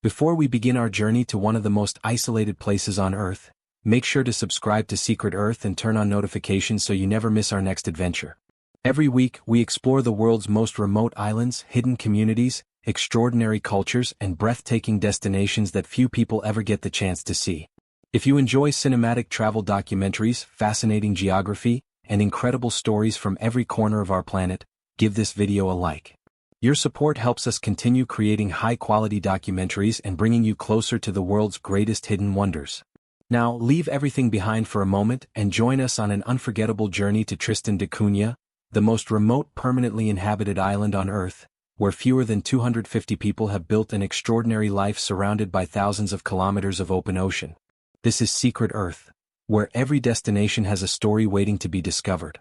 Before we begin our journey to one of the most isolated places on Earth, make sure to subscribe to Secret Earth and turn on notifications so you never miss our next adventure. Every week, we explore the world's most remote islands, hidden communities, extraordinary cultures, and breathtaking destinations that few people ever get the chance to see. If you enjoy cinematic travel documentaries, fascinating geography, and incredible stories from every corner of our planet, give this video a like. Your support helps us continue creating high-quality documentaries and bringing you closer to the world's greatest hidden wonders. Now, leave everything behind for a moment and join us on an unforgettable journey to Tristan da Cunha, the most remote permanently inhabited island on Earth, where fewer than 250 people have built an extraordinary life surrounded by thousands of kilometers of open ocean. This is Secret Earth, where every destination has a story waiting to be discovered.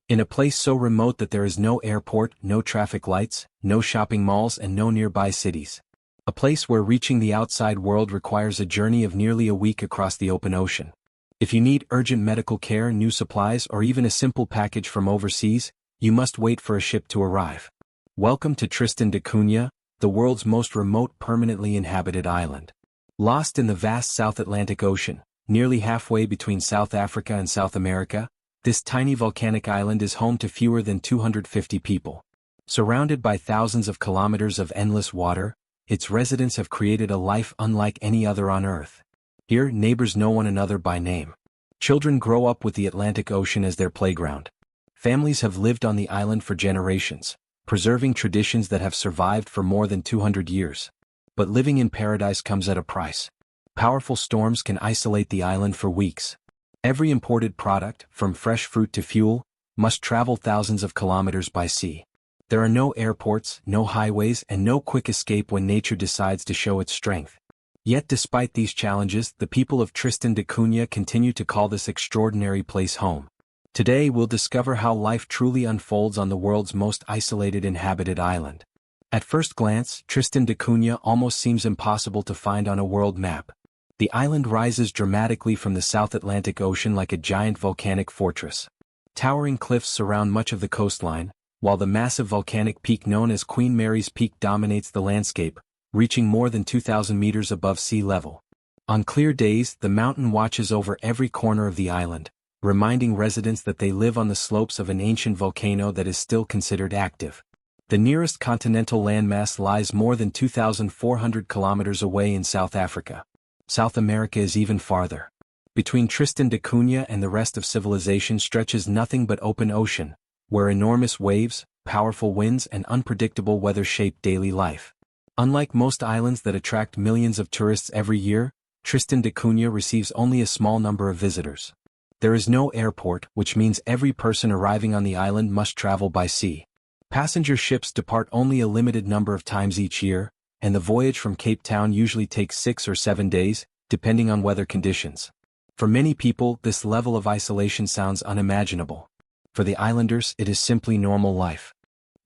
In a place so remote that there is no airport, no traffic lights, no shopping malls, and no nearby cities. A place where reaching the outside world requires a journey of nearly a week across the open ocean. If you need urgent medical care, new supplies, or even a simple package from overseas, you must wait for a ship to arrive. Welcome to Tristan da Cunha, the world's most remote permanently inhabited island. Lost in the vast South Atlantic Ocean, nearly halfway between South Africa and South America, this tiny volcanic island is home to fewer than 250 people. Surrounded by thousands of kilometers of endless water, its residents have created a life unlike any other on Earth. Here, neighbors know one another by name. Children grow up with the Atlantic Ocean as their playground. Families have lived on the island for generations, preserving traditions that have survived for more than 200 years. But living in paradise comes at a price. Powerful storms can isolate the island for weeks. Every imported product, from fresh fruit to fuel, must travel thousands of kilometers by sea. There are no airports, no highways, and no quick escape when nature decides to show its strength. Yet despite these challenges, the people of Tristan da Cunha continue to call this extraordinary place home. Today we'll discover how life truly unfolds on the world's most isolated inhabited island. At first glance, Tristan da Cunha almost seems impossible to find on a world map. The island rises dramatically from the South Atlantic Ocean like a giant volcanic fortress. Towering cliffs surround much of the coastline, while the massive volcanic peak known as Queen Mary's Peak dominates the landscape, reaching more than 2,000 meters above sea level. On clear days, the mountain watches over every corner of the island, reminding residents that they live on the slopes of an ancient volcano that is still considered active. The nearest continental landmass lies more than 2,400 kilometers away in South Africa. South America is even farther. Between Tristan da Cunha and the rest of civilization stretches nothing but open ocean, where enormous waves, powerful winds, and unpredictable weather shape daily life. Unlike most islands that attract millions of tourists every year, Tristan da Cunha receives only a small number of visitors. There is no airport, which means every person arriving on the island must travel by sea. Passenger ships depart only a limited number of times each year, and the voyage from Cape Town usually takes 6 or 7 days, depending on weather conditions. For many people, this level of isolation sounds unimaginable. For the islanders, it is simply normal life.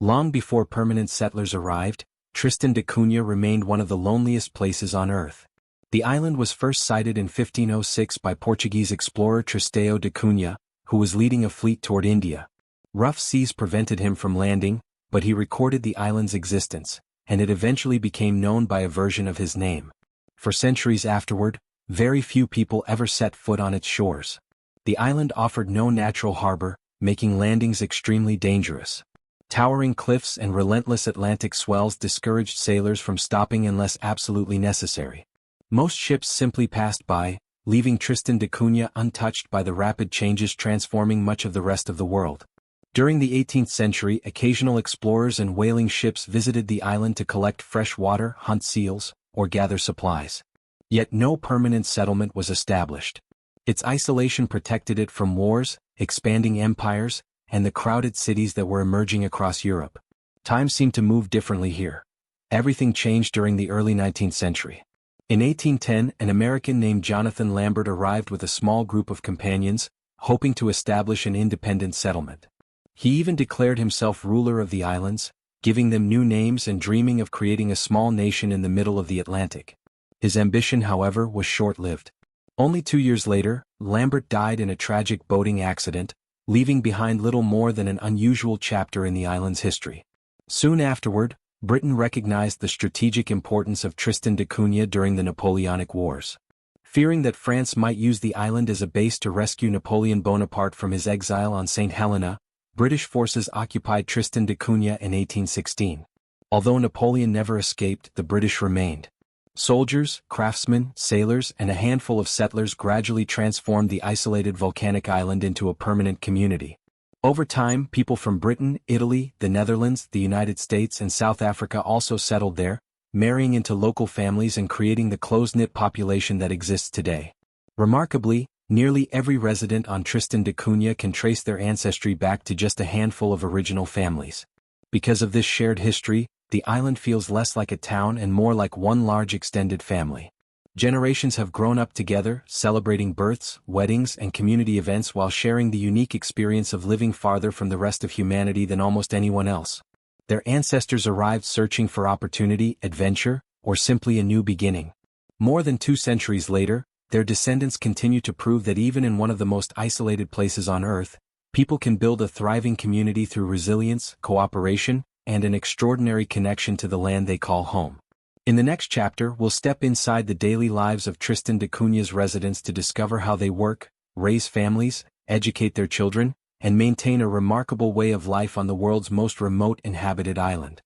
Long before permanent settlers arrived, Tristan da Cunha remained one of the loneliest places on Earth. The island was first sighted in 1506 by Portuguese explorer Tristan da Cunha, who was leading a fleet toward India. Rough seas prevented him from landing, but he recorded the island's existence, and it eventually became known by a version of his name. For centuries afterward, very few people ever set foot on its shores. The island offered no natural harbor, making landings extremely dangerous. Towering cliffs and relentless Atlantic swells discouraged sailors from stopping unless absolutely necessary. Most ships simply passed by, leaving Tristan da Cunha untouched by the rapid changes transforming much of the rest of the world. During the 18th century, occasional explorers and whaling ships visited the island to collect fresh water, hunt seals, or gather supplies. Yet no permanent settlement was established. Its isolation protected it from wars, expanding empires, and the crowded cities that were emerging across Europe. Times seemed to move differently here. Everything changed during the early 19th century. In 1810, an American named Jonathan Lambert arrived with a small group of companions, hoping to establish an independent settlement. He even declared himself ruler of the islands, giving them new names and dreaming of creating a small nation in the middle of the Atlantic. His ambition, however, was short-lived. Only 2 years later, Lambert died in a tragic boating accident, leaving behind little more than an unusual chapter in the island's history. Soon afterward, Britain recognized the strategic importance of Tristan da Cunha during the Napoleonic Wars. Fearing that France might use the island as a base to rescue Napoleon Bonaparte from his exile on St. Helena, British forces occupied Tristan da Cunha in 1816. Although Napoleon never escaped, the British remained. Soldiers, craftsmen, sailors, and a handful of settlers gradually transformed the isolated volcanic island into a permanent community. Over time, people from Britain, Italy, the Netherlands, the United States, and South Africa also settled there, marrying into local families and creating the close-knit population that exists today. Remarkably, nearly every resident on Tristan da Cunha can trace their ancestry back to just a handful of original families. Because of this shared history, the island feels less like a town and more like one large extended family. Generations have grown up together, celebrating births, weddings, and community events while sharing the unique experience of living farther from the rest of humanity than almost anyone else. Their ancestors arrived searching for opportunity, adventure, or simply a new beginning. More than 2 centuries later, their descendants continue to prove that even in one of the most isolated places on Earth, people can build a thriving community through resilience, cooperation, and an extraordinary connection to the land they call home. In the next chapter, we'll step inside the daily lives of Tristan da Cunha's residents to discover how they work, raise families, educate their children, and maintain a remarkable way of life on the world's most remote inhabited island.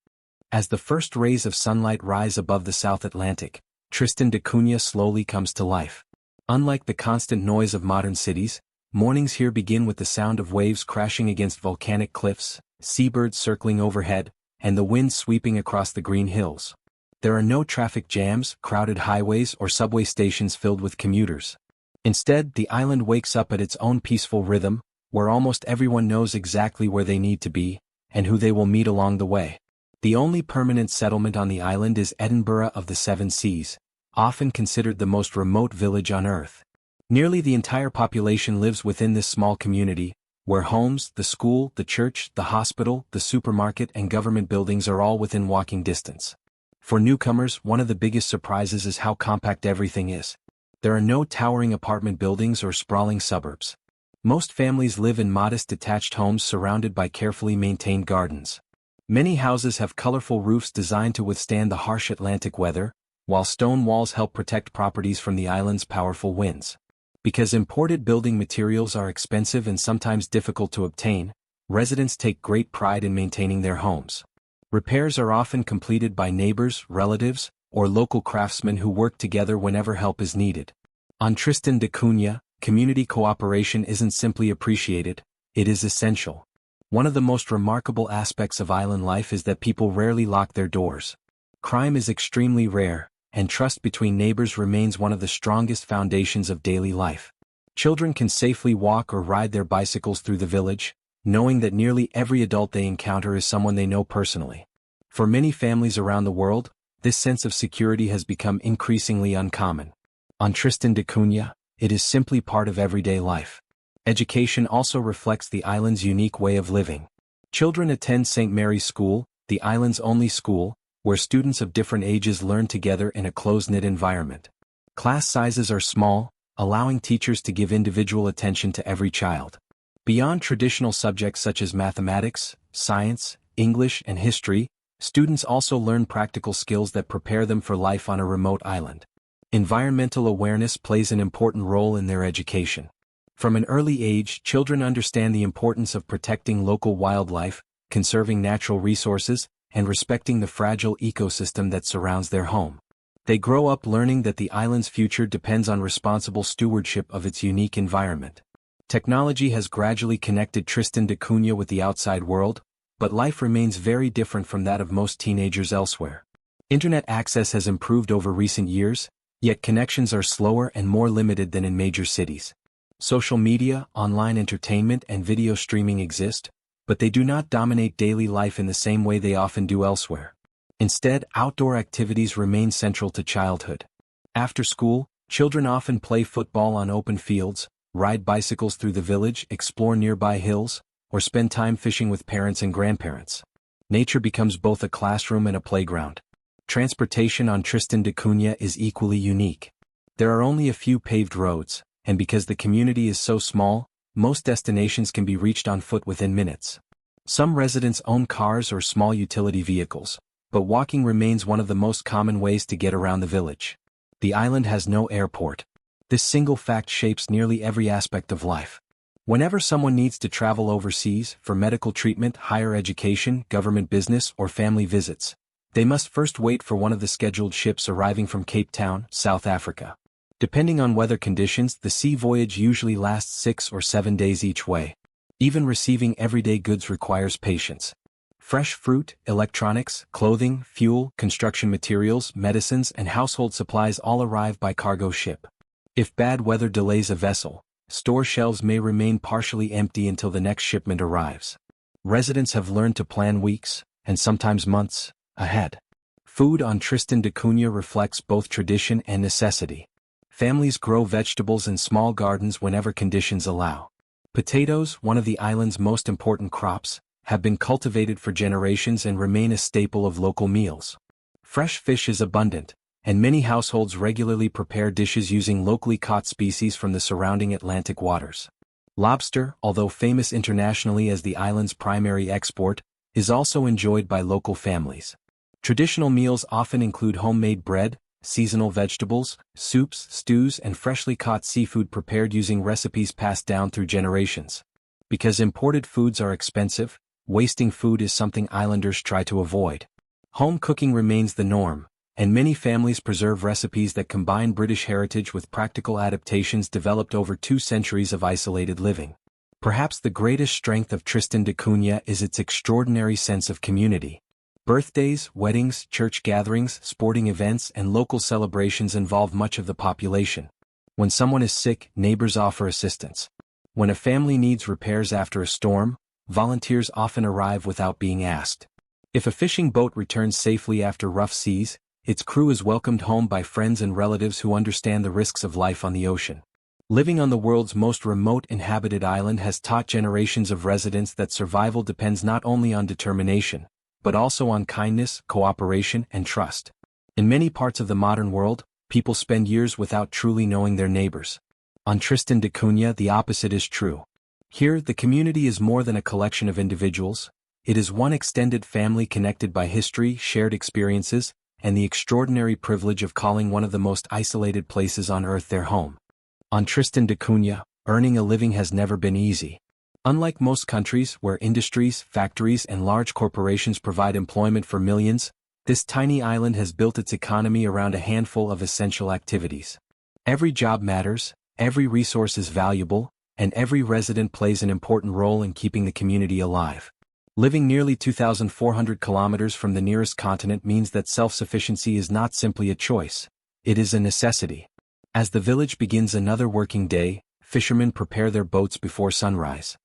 As the first rays of sunlight rise above the South Atlantic, Tristan da Cunha slowly comes to life. Unlike the constant noise of modern cities, mornings here begin with the sound of waves crashing against volcanic cliffs, seabirds circling overhead, and the wind sweeping across the green hills. There are no traffic jams, crowded highways, or subway stations filled with commuters. Instead, the island wakes up at its own peaceful rhythm, where almost everyone knows exactly where they need to be, and who they will meet along the way. The only permanent settlement on the island is Edinburgh of the Seven Seas, often considered the most remote village on Earth. Nearly the entire population lives within this small community, where homes, the school, the church, the hospital, the supermarket, and government buildings are all within walking distance. For newcomers, one of the biggest surprises is how compact everything is. There are no towering apartment buildings or sprawling suburbs. Most families live in modest detached homes surrounded by carefully maintained gardens. Many houses have colorful roofs designed to withstand the harsh Atlantic weather, while stone walls help protect properties from the island's powerful winds. Because imported building materials are expensive and sometimes difficult to obtain, residents take great pride in maintaining their homes. Repairs are often completed by neighbors, relatives, or local craftsmen who work together whenever help is needed. On Tristan da Cunha, community cooperation isn't simply appreciated, it is essential. One of the most remarkable aspects of island life is that people rarely lock their doors. Crime is extremely rare, and trust between neighbors remains one of the strongest foundations of daily life. Children can safely walk or ride their bicycles through the village, knowing that nearly every adult they encounter is someone they know personally. For many families around the world, this sense of security has become increasingly uncommon. On Tristan da Cunha, it is simply part of everyday life. Education also reflects the island's unique way of living. Children attend St. Mary's School, the island's only school, where students of different ages learn together in a close-knit environment. Class sizes are small, allowing teachers to give individual attention to every child. Beyond traditional subjects such as mathematics, science, English, and history, students also learn practical skills that prepare them for life on a remote island. Environmental awareness plays an important role in their education. From an early age, children understand the importance of protecting local wildlife, conserving natural resources, and respecting the fragile ecosystem that surrounds their home. They grow up learning that the island's future depends on responsible stewardship of its unique environment. Technology has gradually connected Tristan da Cunha with the outside world, but life remains very different from that of most teenagers elsewhere. Internet access has improved over recent years, yet connections are slower and more limited than in major cities. Social media, online entertainment, and video streaming exist, but they do not dominate daily life in the same way they often do elsewhere. Instead, outdoor activities remain central to childhood. After school, children often play football on open fields, ride bicycles through the village, explore nearby hills, or spend time fishing with parents and grandparents. Nature becomes both a classroom and a playground. Transportation on Tristan da Cunha is equally unique. There are only a few paved roads, and because the community is so small, most destinations can be reached on foot within minutes. Some residents own cars or small utility vehicles, but walking remains one of the most common ways to get around the village. The island has no airport. This single fact shapes nearly every aspect of life. Whenever someone needs to travel overseas for medical treatment, higher education, government business, or family visits, they must first wait for one of the scheduled ships arriving from Cape Town, South Africa. Depending on weather conditions, the sea voyage usually lasts 6 or 7 days each way. Even receiving everyday goods requires patience. Fresh fruit, electronics, clothing, fuel, construction materials, medicines, and household supplies all arrive by cargo ship. If bad weather delays a vessel, store shelves may remain partially empty until the next shipment arrives. Residents have learned to plan weeks, and sometimes months, ahead. Food on Tristan da Cunha reflects both tradition and necessity. Families grow vegetables in small gardens whenever conditions allow. Potatoes, one of the island's most important crops, have been cultivated for generations and remain a staple of local meals. Fresh fish is abundant, and many households regularly prepare dishes using locally caught species from the surrounding Atlantic waters. Lobster, although famous internationally as the island's primary export, is also enjoyed by local families. Traditional meals often include homemade bread, seasonal vegetables, soups, stews, and freshly caught seafood prepared using recipes passed down through generations. Because imported foods are expensive, wasting food is something islanders try to avoid. Home cooking remains the norm, and many families preserve recipes that combine British heritage with practical adaptations developed over 2 centuries of isolated living. Perhaps the greatest strength of Tristan da Cunha is its extraordinary sense of community. Birthdays, weddings, church gatherings, sporting events, and local celebrations involve much of the population. When someone is sick, neighbors offer assistance. When a family needs repairs after a storm, volunteers often arrive without being asked. If a fishing boat returns safely after rough seas, its crew is welcomed home by friends and relatives who understand the risks of life on the ocean. Living on the world's most remote inhabited island has taught generations of residents that survival depends not only on determination, but also on kindness, cooperation, and trust. In many parts of the modern world, people spend years without truly knowing their neighbors. On Tristan da Cunha, the opposite is true. Here, the community is more than a collection of individuals. It is one extended family connected by history, shared experiences, and the extraordinary privilege of calling one of the most isolated places on Earth their home. On Tristan da Cunha, earning a living has never been easy. Unlike most countries where industries, factories, and large corporations provide employment for millions, this tiny island has built its economy around a handful of essential activities. Every job matters, every resource is valuable, and every resident plays an important role in keeping the community alive. Living nearly 2,400 kilometers from the nearest continent means that self-sufficiency is not simply a choice, it is a necessity. As the village begins another working day, fishermen prepare their boats before sunrise.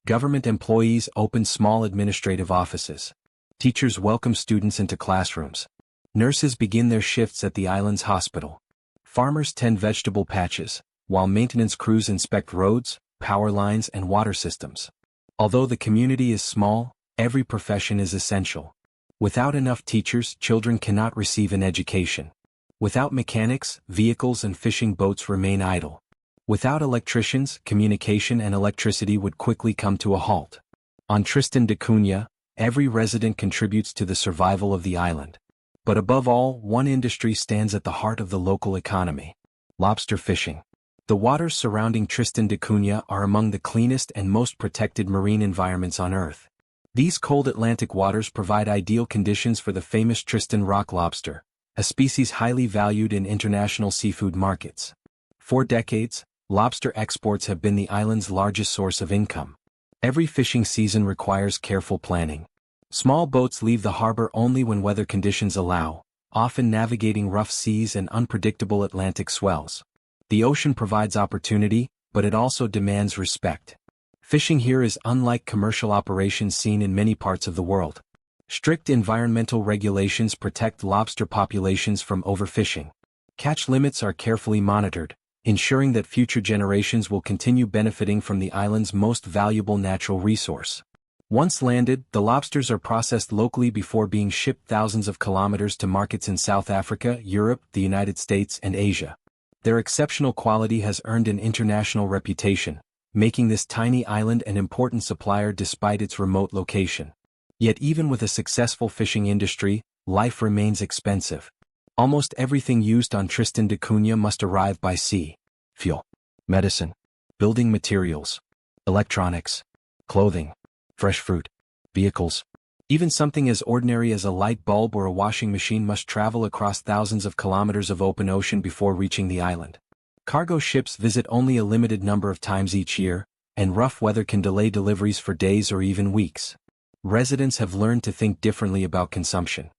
Government employees open small administrative offices. Teachers welcome students into classrooms. Nurses begin their shifts at the island's hospital. Farmers tend vegetable patches, while maintenance crews inspect roads, power lines, and water systems. Although the community is small, every profession is essential. Without enough teachers, children cannot receive an education. Without mechanics, vehicles and fishing boats remain idle. Without electricians, communication and electricity would quickly come to a halt. On Tristan da Cunha, every resident contributes to the survival of the island. But above all, one industry stands at the heart of the local economy: lobster fishing. The waters surrounding Tristan da Cunha are among the cleanest and most protected marine environments on Earth. These cold Atlantic waters provide ideal conditions for the famous Tristan rock lobster, a species highly valued in international seafood markets. For decades, lobster exports have been the island's largest source of income. Every fishing season requires careful planning. Small boats leave the harbor only when weather conditions allow, often navigating rough seas and unpredictable Atlantic swells. The ocean provides opportunity, but it also demands respect. Fishing here is unlike commercial operations seen in many parts of the world. Strict environmental regulations protect lobster populations from overfishing. Catch limits are carefully monitored, ensuring that future generations will continue benefiting from the island's most valuable natural resource. Once landed, the lobsters are processed locally before being shipped thousands of kilometers to markets in South Africa, Europe, the United States, and Asia. Their exceptional quality has earned an international reputation, making this tiny island an important supplier despite its remote location. Yet even with a successful fishing industry, life remains expensive. Almost everything used on Tristan da Cunha must arrive by sea. Fuel, medicine, building materials, electronics, clothing, fresh fruit, vehicles. Even something as ordinary as a light bulb or a washing machine must travel across thousands of kilometers of open ocean before reaching the island. Cargo ships visit only a limited number of times each year, and rough weather can delay deliveries for days or even weeks. Residents have learned to think differently about consumption.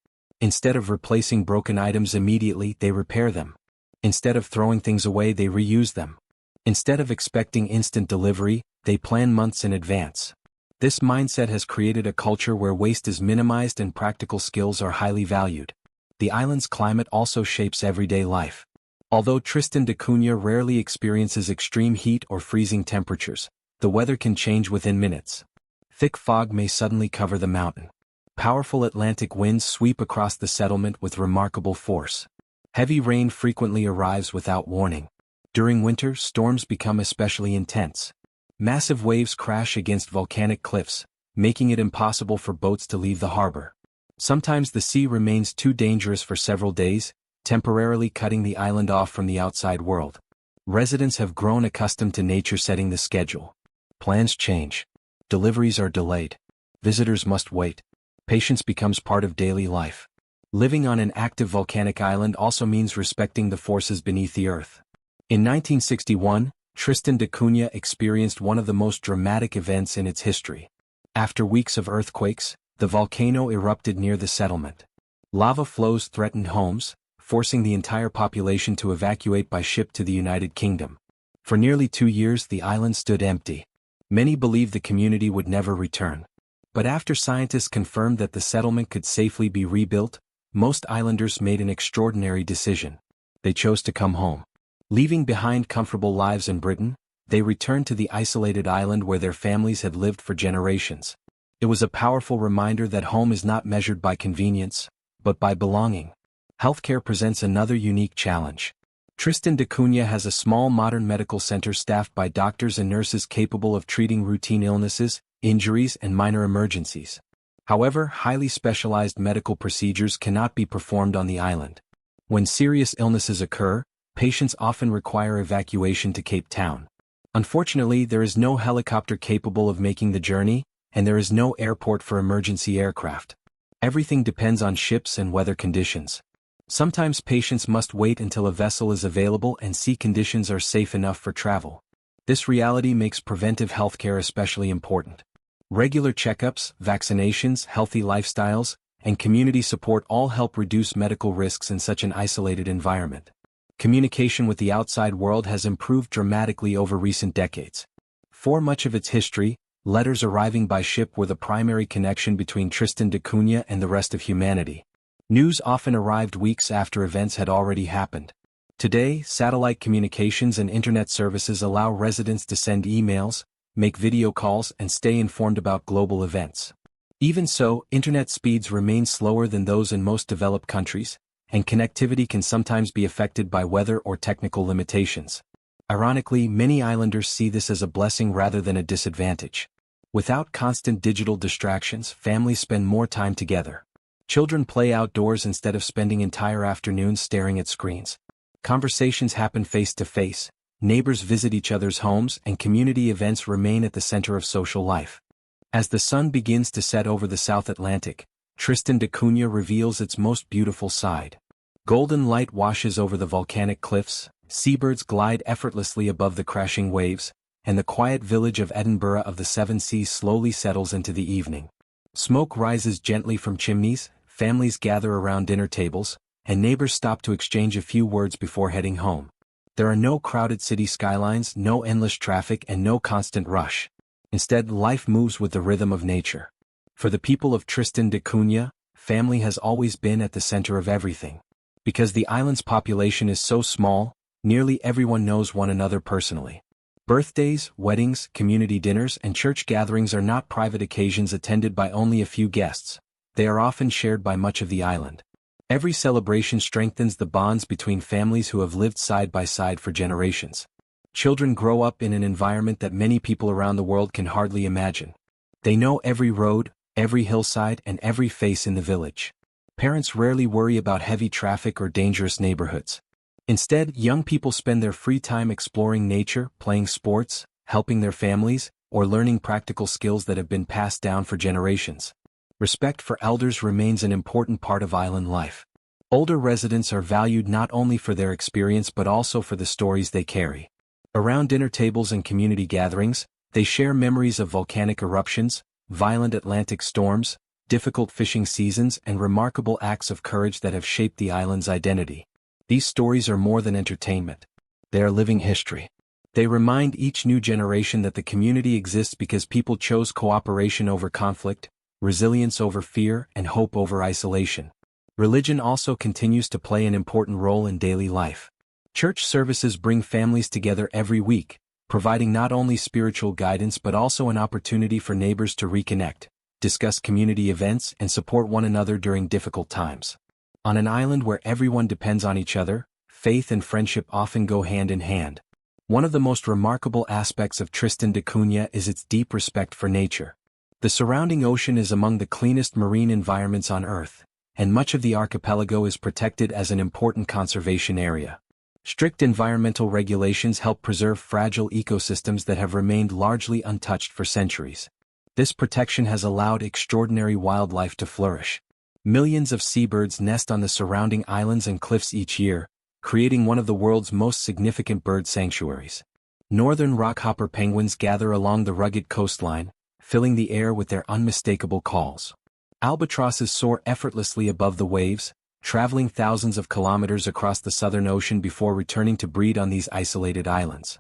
Instead of replacing broken items immediately, they repair them. Instead of throwing things away, they reuse them. Instead of expecting instant delivery, they plan months in advance. This mindset has created a culture where waste is minimized and practical skills are highly valued. The island's climate also shapes everyday life. Although Tristan da Cunha rarely experiences extreme heat or freezing temperatures, the weather can change within minutes. Thick fog may suddenly cover the mountain. Powerful Atlantic winds sweep across the settlement with remarkable force. Heavy rain frequently arrives without warning. During winter, storms become especially intense. Massive waves crash against volcanic cliffs, making it impossible for boats to leave the harbor. Sometimes the sea remains too dangerous for several days, temporarily cutting the island off from the outside world. Residents have grown accustomed to nature setting the schedule. Plans change. Deliveries are delayed. Visitors must wait. Patience becomes part of daily life. Living on an active volcanic island also means respecting the forces beneath the earth. In 1961, Tristan da Cunha experienced one of the most dramatic events in its history. After weeks of earthquakes, the volcano erupted near the settlement. Lava flows threatened homes, forcing the entire population to evacuate by ship to the United Kingdom. For nearly 2 years, the island stood empty. Many believed the community would never return. But after scientists confirmed that the settlement could safely be rebuilt, most islanders made an extraordinary decision. They chose to come home. Leaving behind comfortable lives in Britain, they returned to the isolated island where their families had lived for generations. It was a powerful reminder that home is not measured by convenience, but by belonging. Healthcare presents another unique challenge. Tristan da Cunha has a small modern medical center staffed by doctors and nurses capable of treating routine illnesses, injuries, and minor emergencies. However, highly specialized medical procedures cannot be performed on the island. When serious illnesses occur, patients often require evacuation to Cape Town. Unfortunately, there is no helicopter capable of making the journey, and there is no airport for emergency aircraft. Everything depends on ships and weather conditions. Sometimes patients must wait until a vessel is available and sea conditions are safe enough for travel. This reality makes preventive healthcare especially important. Regular checkups, vaccinations, healthy lifestyles, and community support all help reduce medical risks in such an isolated environment. Communication with the outside world has improved dramatically over recent decades. For much of its history, letters arriving by ship were the primary connection between Tristan da Cunha and the rest of humanity. News often arrived weeks after events had already happened. Today, satellite communications and internet services allow residents to send emails, make video calls, and stay informed about global events. Even so, internet speeds remain slower than those in most developed countries, and connectivity can sometimes be affected by weather or technical limitations. Ironically, many islanders see this as a blessing rather than a disadvantage. Without constant digital distractions, families spend more time together. Children play outdoors instead of spending entire afternoons staring at screens. Conversations happen face to face, neighbors visit each other's homes, and community events remain at the center of social life. As the sun begins to set over the South Atlantic, Tristan da Cunha reveals its most beautiful side. Golden light washes over the volcanic cliffs, seabirds glide effortlessly above the crashing waves, and the quiet village of Edinburgh of the Seven Seas slowly settles into the evening. Smoke rises gently from chimneys, families gather around dinner tables, and neighbors stop to exchange a few words before heading home. There are no crowded city skylines, no endless traffic, and no constant rush. Instead, life moves with the rhythm of nature. For the people of Tristan da Cunha, family has always been at the center of everything. Because the island's population is so small, nearly everyone knows one another personally. Birthdays, weddings, community dinners, and church gatherings are not private occasions attended by only a few guests. They are often shared by much of the island. Every celebration strengthens the bonds between families who have lived side by side for generations. Children grow up in an environment that many people around the world can hardly imagine. They know every road, every hillside, and every face in the village. Parents rarely worry about heavy traffic or dangerous neighborhoods. Instead, young people spend their free time exploring nature, playing sports, helping their families, or learning practical skills that have been passed down for generations. Respect for elders remains an important part of island life. Older residents are valued not only for their experience but also for the stories they carry. Around dinner tables and community gatherings, they share memories of volcanic eruptions, violent Atlantic storms, difficult fishing seasons, and remarkable acts of courage that have shaped the island's identity. These stories are more than entertainment. They are living history. They remind each new generation that the community exists because people chose cooperation over conflict, resilience over fear, and hope over isolation. Religion also continues to play an important role in daily life. Church services bring families together every week, providing not only spiritual guidance but also an opportunity for neighbors to reconnect, discuss community events, and support one another during difficult times. On an island where everyone depends on each other, faith and friendship often go hand in hand. One of the most remarkable aspects of Tristan da Cunha is its deep respect for nature. The surrounding ocean is among the cleanest marine environments on Earth, and much of the archipelago is protected as an important conservation area. Strict environmental regulations help preserve fragile ecosystems that have remained largely untouched for centuries. This protection has allowed extraordinary wildlife to flourish. Millions of seabirds nest on the surrounding islands and cliffs each year, creating one of the world's most significant bird sanctuaries. Northern rockhopper penguins gather along the rugged coastline, filling the air with their unmistakable calls. Albatrosses soar effortlessly above the waves, traveling thousands of kilometers across the Southern Ocean before returning to breed on these isolated islands.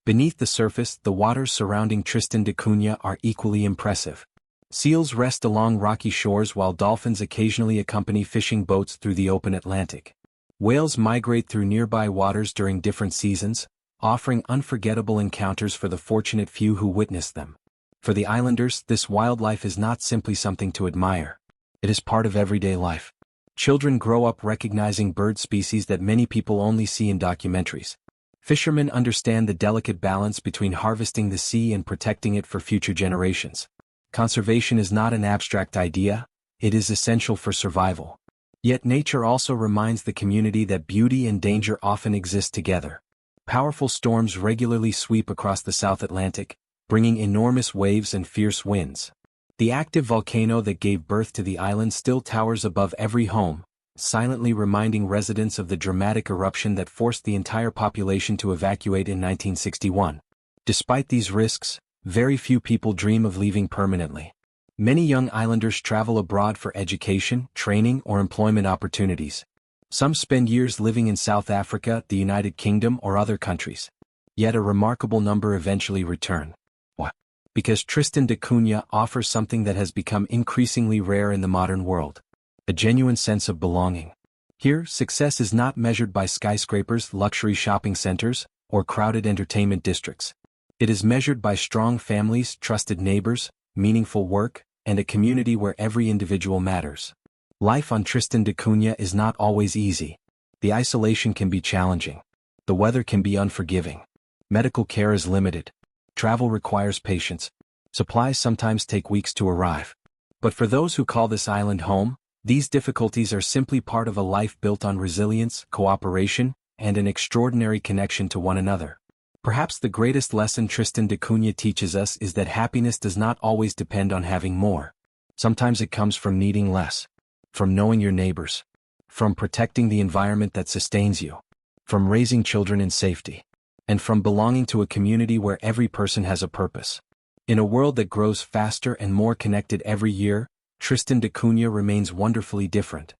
Beneath the surface, the waters surrounding Tristan da Cunha are equally impressive. Seals rest along rocky shores while dolphins occasionally accompany fishing boats through the open Atlantic. Whales migrate through nearby waters during different seasons, offering unforgettable encounters for the fortunate few who witness them. For the islanders, this wildlife is not simply something to admire. It is part of everyday life. Children grow up recognizing bird species that many people only see in documentaries. Fishermen understand the delicate balance between harvesting the sea and protecting it for future generations. Conservation is not an abstract idea, it is essential for survival. Yet nature also reminds the community that beauty and danger often exist together. Powerful storms regularly sweep across the South Atlantic, bringing enormous waves and fierce winds. The active volcano that gave birth to the island still towers above every home, silently reminding residents of the dramatic eruption that forced the entire population to evacuate in 1961. Despite these risks, very few people dream of leaving permanently. Many young islanders travel abroad for education, training, or employment opportunities. Some spend years living in South Africa, the United Kingdom, or other countries. Yet a remarkable number eventually return. Why? Because Tristan da Cunha offers something that has become increasingly rare in the modern world: a genuine sense of belonging. Here, success is not measured by skyscrapers, luxury shopping centers, or crowded entertainment districts. It is measured by strong families, trusted neighbors, meaningful work, and a community where every individual matters. Life on Tristan da Cunha is not always easy. The isolation can be challenging. The weather can be unforgiving. Medical care is limited. Travel requires patience. Supplies sometimes take weeks to arrive. But for those who call this island home, these difficulties are simply part of a life built on resilience, cooperation, and an extraordinary connection to one another. Perhaps the greatest lesson Tristan da Cunha teaches us is that happiness does not always depend on having more. Sometimes it comes from needing less. From knowing your neighbors. From protecting the environment that sustains you. From raising children in safety. And from belonging to a community where every person has a purpose. In a world that grows faster and more connected every year, Tristan da Cunha remains wonderfully different.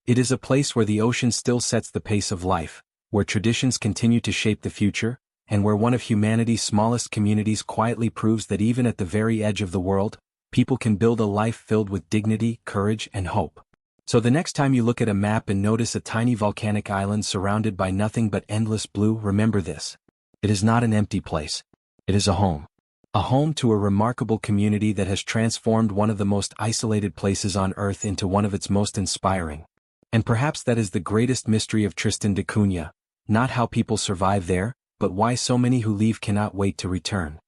It is a place where the ocean still sets the pace of life, where traditions continue to shape the future, and where one of humanity's smallest communities quietly proves that even at the very edge of the world, people can build a life filled with dignity, courage, and hope. So the next time you look at a map and notice a tiny volcanic island surrounded by nothing but endless blue, remember this. It is not an empty place. It is a home. A home to a remarkable community that has transformed one of the most isolated places on Earth into one of its most inspiring. And perhaps that is the greatest mystery of Tristan da Cunha, not how people survive there, but why so many who leave cannot wait to return.